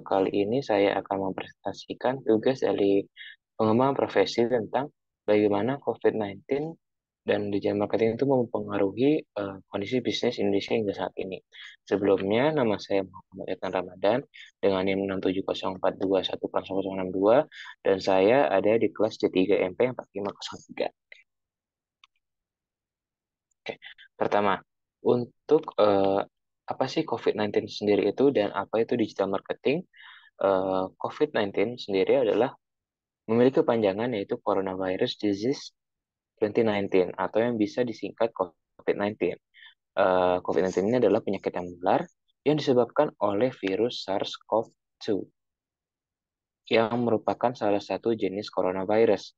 Kali ini saya akan mempresentasikan tugas dari pengembangan profesi tentang bagaimana COVID-19 dan digital marketing itu mempengaruhi kondisi bisnis Indonesia hingga saat ini. Sebelumnya, nama saya Muhammad Ethan Ramadan dengan NIM 67042100062 dan saya ada di kelas C3 MP 4503. Oke, pertama, untuk apa sih COVID-19 sendiri itu dan apa itu digital marketing? COVID-19 sendiri adalah memiliki kepanjangan yaitu Coronavirus Disease 2019 atau yang bisa disingkat COVID-19. COVID-19 ini adalah penyakit yang menular yang disebabkan oleh virus SARS-CoV-2 yang merupakan salah satu jenis coronavirus.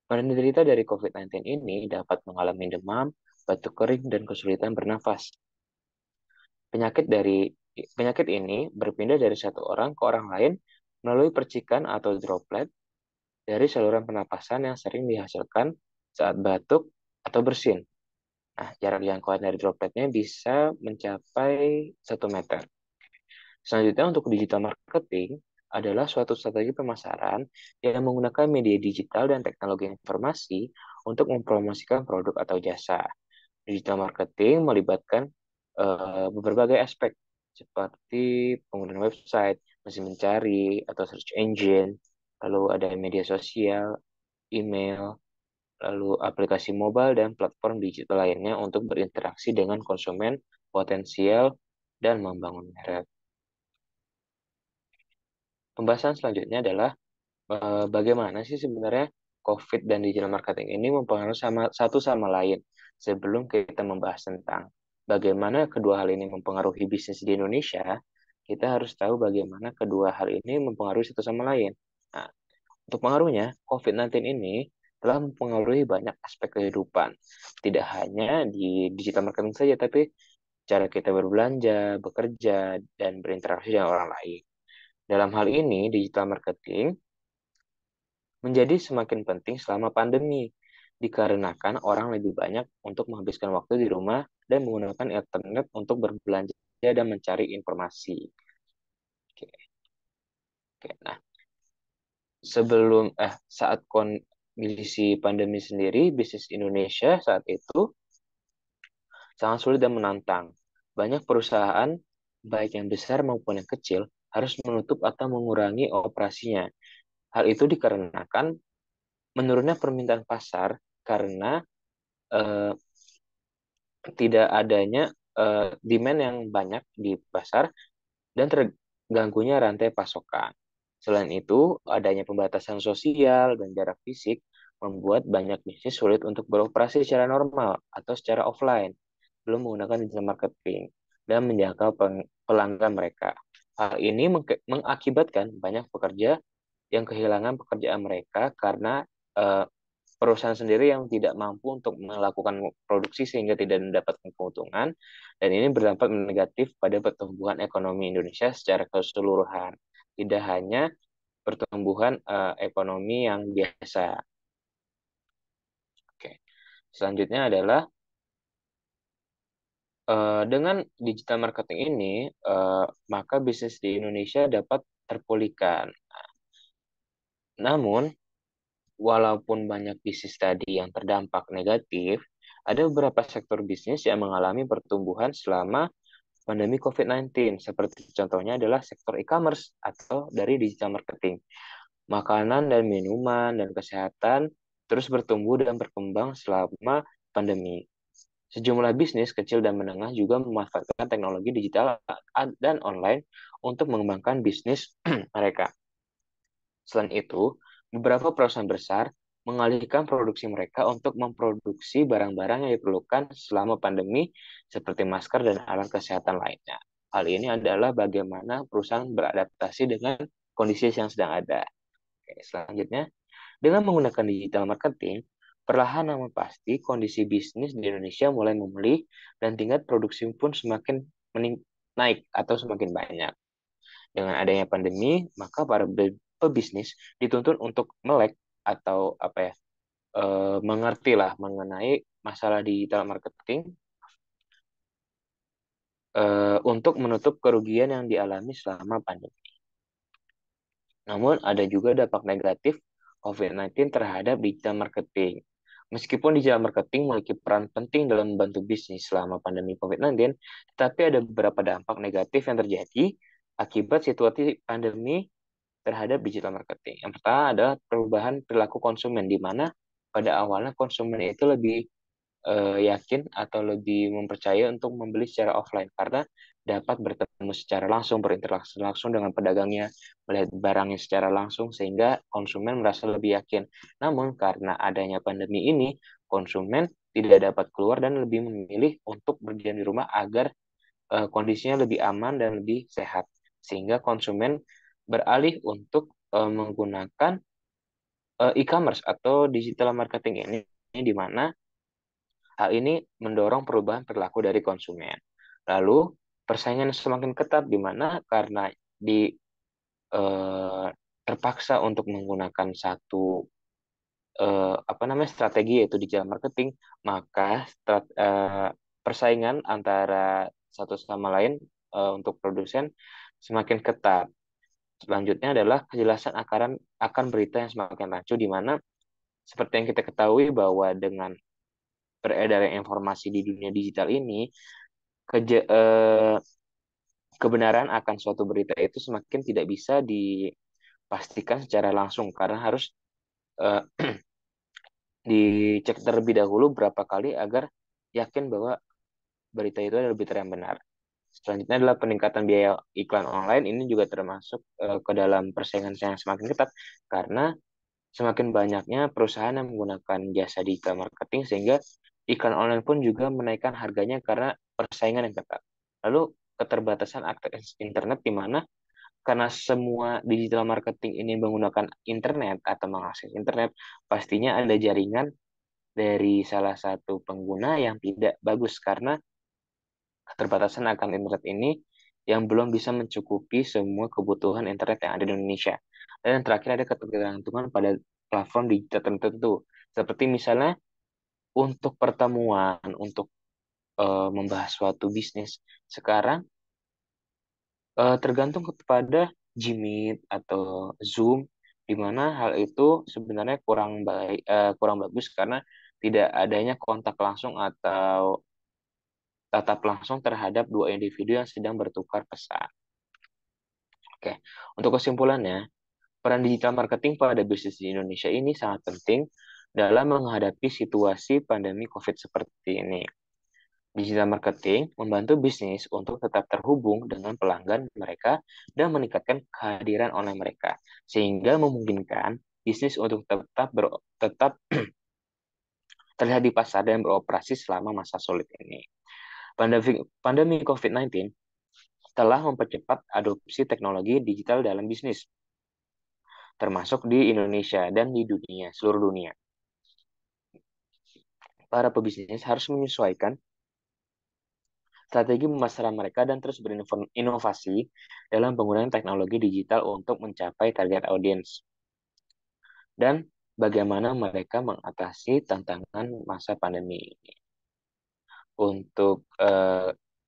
Penderita dari COVID-19 ini dapat mengalami demam, batuk kering, dan kesulitan bernafas. Penyakit ini berpindah dari satu orang ke orang lain melalui percikan atau droplet dari saluran pernapasan yang sering dihasilkan saat batuk atau bersin. Nah, jarak jangkauan dari dropletnya bisa mencapai 1 meter. Selanjutnya, untuk digital marketing adalah suatu strategi pemasaran yang menggunakan media digital dan teknologi informasi untuk mempromosikan produk atau jasa. Digital marketing melibatkan berbagai aspek seperti penggunaan website, mesin mencari atau search engine, lalu ada media sosial, email, lalu aplikasi mobile dan platform digital lainnya untuk berinteraksi dengan konsumen potensial dan membangun merek. Pembahasan selanjutnya adalah bagaimana sih sebenarnya COVID dan digital marketing ini mempengaruhi satu sama lain. Sebelum kita membahas tentang bagaimana kedua hal ini mempengaruhi bisnis di Indonesia, kita harus tahu bagaimana kedua hal ini mempengaruhi satu sama lain. Nah, untuk pengaruhnya, COVID-19 ini telah mempengaruhi banyak aspek kehidupan. Tidak hanya di digital marketing saja, tapi cara kita berbelanja, bekerja, dan berinteraksi dengan orang lain. Dalam hal ini, digital marketing menjadi semakin penting selama pandemi, dikarenakan orang lebih banyak untuk menghabiskan waktu di rumah dan menggunakan internet untuk berbelanja dan mencari informasi. Oke, oke. Nah, saat kondisi pandemi sendiri, bisnis Indonesia saat itu sangat sulit dan menantang. Banyak perusahaan, baik yang besar maupun yang kecil, harus menutup atau mengurangi operasinya. Hal itu dikarenakan menurunnya permintaan pasar karena eh, tidak adanya demand yang banyak di pasar dan terganggunya rantai pasokan. Selain itu, adanya pembatasan sosial dan jarak fisik membuat banyak bisnis sulit untuk beroperasi secara normal atau secara offline, belum menggunakan digital marketing dan menjangkau pelanggan mereka. Hal ini mengakibatkan banyak pekerja yang kehilangan pekerjaan mereka karena eh, perusahaan sendiri yang tidak mampu untuk melakukan produksi sehingga tidak mendapatkan keuntungan, dan ini berdampak negatif pada pertumbuhan ekonomi Indonesia secara keseluruhan, tidak hanya pertumbuhan ekonomi yang biasa. Oke. Selanjutnya adalah dengan digital marketing ini, maka bisnis di Indonesia dapat terpulihkan. Namun, walaupun banyak bisnis tadi yang terdampak negatif, ada beberapa sektor bisnis yang mengalami pertumbuhan selama pandemi COVID-19. Seperti contohnya adalah sektor e-commerce atau dari digital marketing. Makanan dan minuman dan kesehatan terus bertumbuh dan berkembang selama pandemi. Sejumlah bisnis kecil dan menengah juga memanfaatkan teknologi digital dan online untuk mengembangkan bisnis mereka. Selain itu, beberapa perusahaan besar mengalihkan produksi mereka untuk memproduksi barang-barang yang diperlukan selama pandemi, seperti masker dan alat kesehatan lainnya. Hal ini adalah bagaimana perusahaan beradaptasi dengan kondisi yang sedang ada. Oke, selanjutnya, dengan menggunakan digital marketing, perlahan namun pasti kondisi bisnis di Indonesia mulai memulih dan tingkat produksi pun semakin naik atau semakin banyak. Dengan adanya pandemi, maka para pebisnis dituntut untuk melek atau apa ya, mengerti lah mengenai masalah digital marketing untuk menutup kerugian yang dialami selama pandemi. Namun ada juga dampak negatif COVID-19 terhadap digital marketing. Meskipun digital marketing memiliki peran penting dalam membantu bisnis selama pandemi COVID-19, tetapi ada beberapa dampak negatif yang terjadi akibat situasi pandemi terhadap digital marketing. Yang pertama adalah perubahan perilaku konsumen, di mana pada awalnya konsumen itu lebih yakin atau lebih mempercayai untuk membeli secara offline karena dapat bertemu secara langsung, berinteraksi langsung dengan pedagangnya, melihat barangnya secara langsung sehingga konsumen merasa lebih yakin. Namun karena adanya pandemi ini, konsumen tidak dapat keluar dan lebih memilih untuk berdiam di rumah agar kondisinya lebih aman dan lebih sehat. Sehingga konsumen beralih untuk menggunakan e-commerce atau digital marketing ini di mana hal ini mendorong perubahan perilaku dari konsumen. Lalu, persaingan semakin ketat di mana karena di eh, terpaksa untuk menggunakan satu apa namanya strategi yaitu digital marketing, maka persaingan antara satu sama lain untuk produsen semakin ketat. Selanjutnya adalah kejelasan akan berita yang semakin rancu di mana seperti yang kita ketahui bahwa dengan beredarnya informasi di dunia digital ini, keje- eh, kebenaran akan suatu berita itu semakin tidak bisa dipastikan secara langsung karena harus eh, dicek terlebih dahulu berapa kali agar yakin bahwa berita itu adalah berita yang benar. Selanjutnya adalah peningkatan biaya iklan online. Ini juga termasuk ke dalam persaingan yang semakin ketat karena semakin banyaknya perusahaan yang menggunakan jasa digital marketing sehingga iklan online pun juga menaikkan harganya karena persaingan yang ketat. Lalu keterbatasan akses internet di mana karena semua digital marketing ini menggunakan internet atau mengakses internet, pastinya ada jaringan dari salah satu pengguna yang tidak bagus karena keterbatasan akan internet ini yang belum bisa mencukupi semua kebutuhan internet yang ada di Indonesia. Dan yang terakhir ada ketergantungan pada platform digital tertentu. Seperti misalnya untuk pertemuan, untuk membahas suatu bisnis. Sekarang tergantung kepada Gmeet atau Zoom, di mana hal itu sebenarnya kurang bagus karena tidak adanya kontak langsung atau tatap langsung terhadap dua individu yang sedang bertukar pesan. Oke, untuk kesimpulannya, peran digital marketing pada bisnis di Indonesia ini sangat penting dalam menghadapi situasi pandemi COVID seperti ini. Digital marketing membantu bisnis untuk tetap terhubung dengan pelanggan mereka dan meningkatkan kehadiran online mereka, sehingga memungkinkan bisnis untuk tetap terlihat di pasar dan beroperasi selama masa sulit ini. Pandemi COVID-19 telah mempercepat adopsi teknologi digital dalam bisnis, termasuk di Indonesia dan di seluruh dunia. Para pebisnis harus menyesuaikan strategi pemasaran mereka dan terus berinovasi dalam penggunaan teknologi digital untuk mencapai target audiens. Dan bagaimana mereka mengatasi tantangan masa pandemi ini. Untuk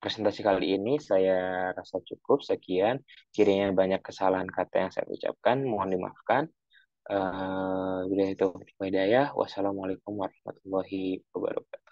presentasi kali ini saya rasa cukup sekian. Kiranya banyak kesalahan kata yang saya ucapkan, mohon dimaafkan. Bila itu hidayah. Wassalamualaikum warahmatullahi wabarakatuh.